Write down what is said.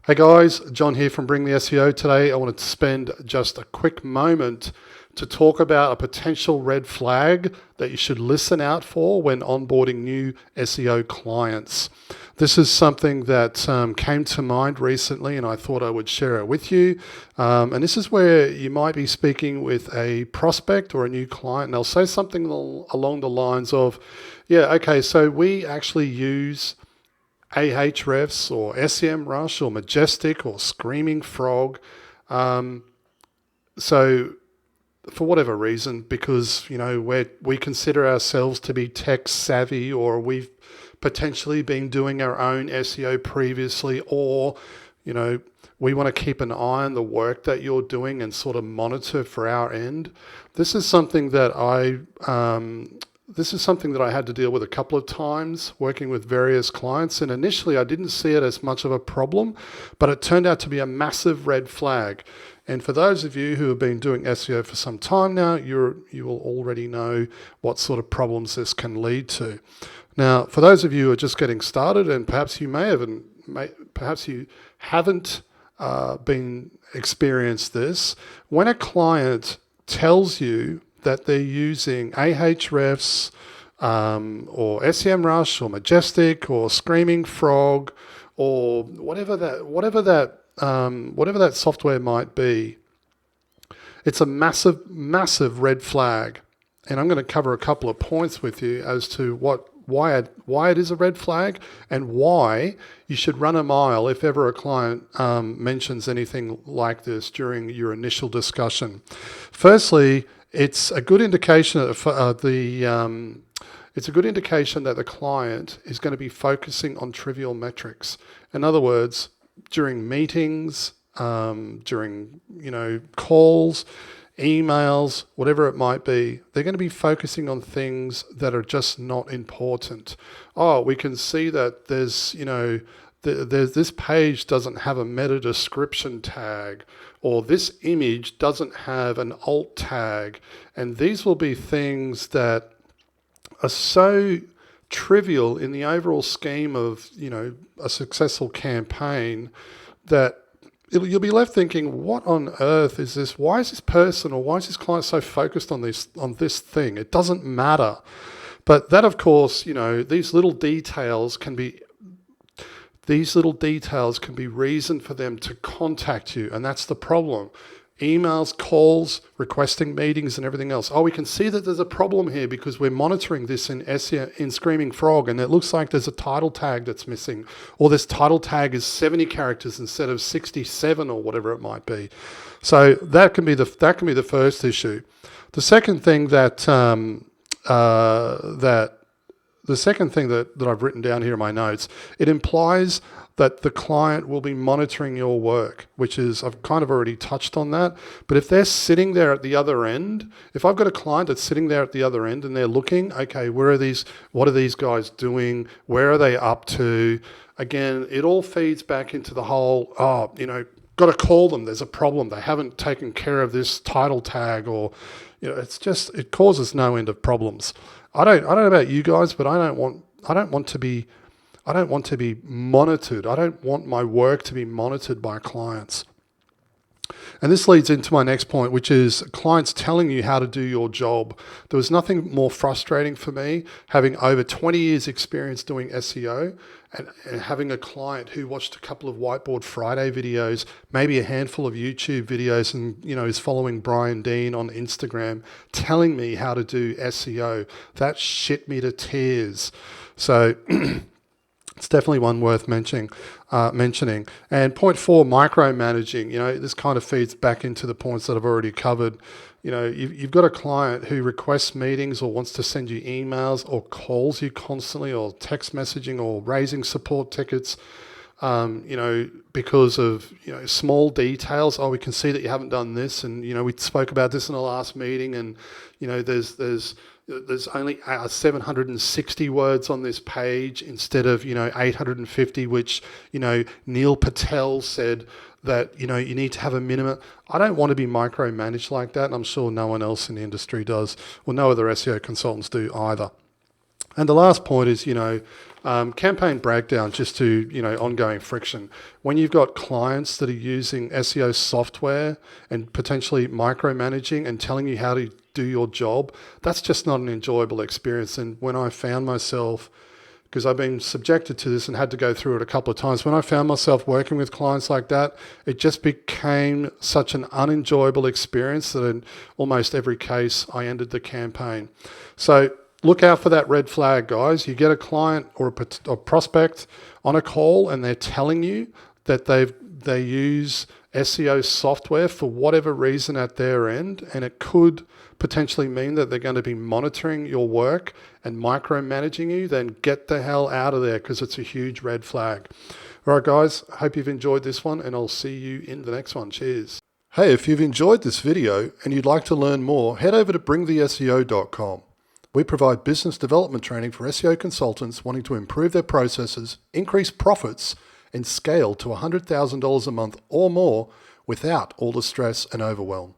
Hey guys, John here from Bring the SEO. Today I wanted to spend just a quick moment to talk about a potential red flag that you should listen out for when onboarding new SEO clients. This is something that came to mind recently and I thought I would share it with you. And this is where you might be speaking with a prospect or a new client and they'll say something along the lines of, yeah, okay, so we actually use Ahrefs or SEMrush or Majestic or Screaming Frog. So for whatever reason, because we consider ourselves to be tech savvy, or we've potentially been doing our own SEO previously, or we want to keep an eye on the work that you're doing and sort of monitor for our end. This is something that I had to deal with a couple of times working with various clients, and initially I didn't see it as much of a problem, but it turned out to be a massive red flag. And for those of you who have been doing SEO for some time now, you will already know what sort of problems this can lead to. Now, for those of you who are just getting started, and perhaps you haven't been experienced this, when a client tells you that they're using Ahrefs or SEMrush or Majestic or Screaming Frog or whatever that software might be, it's a massive, massive red flag. And I'm going to cover a couple of points with you as to why it is a red flag and why you should run a mile if ever a client mentions anything like this during your initial discussion. Firstly, it's a good indication that the client is going to be focusing on trivial metrics. In other words, during meetings, during calls, emails, whatever it might be, they're going to be focusing on things that are just not important. Oh, we can see that there's this page doesn't have a meta description tag, or this image doesn't have an alt tag. And these will be things that are so trivial in the overall scheme of, a successful campaign that you'll be left thinking, what on earth is this? Why is this person or why is this client so focused on this thing? It doesn't matter. But that, of course, these little details can be reason for them to contact you, and that's the problem. Emails, calls, requesting meetings and everything else. Oh, we can see that there's a problem here because we're monitoring this in SEO, in Screaming Frog, and it looks like there's a title tag that's missing, or this title tag is 70 characters instead of 67 or whatever it might be. So that can be the first issue. The second thing that I've written down here in my notes, it implies that the client will be monitoring your work, which is, I've kind of already touched on that. But if they're sitting there at the other end, if I've got a client that's sitting there at the other end and they're looking, okay, what are these guys doing? Where are they up to? Again, it all feeds back into the whole, got to call them. There's a problem. They haven't taken care of this title tag, or, it causes no end of problems. I don't know about you guys, but I don't want to be monitored. I don't want my work to be monitored by clients. And this leads into my next point, which is clients telling you how to do your job. There was nothing more frustrating for me, having over 20 years experience doing SEO and having a client who watched a couple of Whiteboard Friday videos, maybe a handful of YouTube videos, and is following Brian Dean on Instagram, telling me how to do SEO. That shit me to tears. So it's definitely one worth mentioning. And point 4, micromanaging. This kind of feeds back into the points that I've already covered. You've got a client who requests meetings or wants to send you emails or calls you constantly, or text messaging, or raising support tickets, because of small details. Oh, we can see that you haven't done this, and we spoke about this in the last meeting, and there's only 760 words on this page instead of 850, which Neil Patel said that you need to have a minimum. I don't want to be micromanaged like that, and I'm sure no one else in the industry does, or no other SEO consultants do either. And the last point is, campaign breakdown, just to, ongoing friction. When you've got clients that are using SEO software and potentially micromanaging and telling you how to do your job, that's just not an enjoyable experience. And when I found myself, because I've been subjected to this and had to go through it a couple of times, when I found myself working with clients like that, it just became such an unenjoyable experience that in almost every case, I ended the campaign. So look out for that red flag, guys. You get a client or a prospect on a call and they're telling you that they use SEO software for whatever reason at their end, and it could potentially mean that they're going to be monitoring your work and micromanaging you, then get the hell out of there, because it's a huge red flag. All right, guys, hope you've enjoyed this one, and I'll see you in the next one. Cheers. Hey, if you've enjoyed this video and you'd like to learn more, head over to bringtheseo.com. We provide business development training for SEO consultants wanting to improve their processes, increase profits, and scale to $100,000 a month or more without all the stress and overwhelm.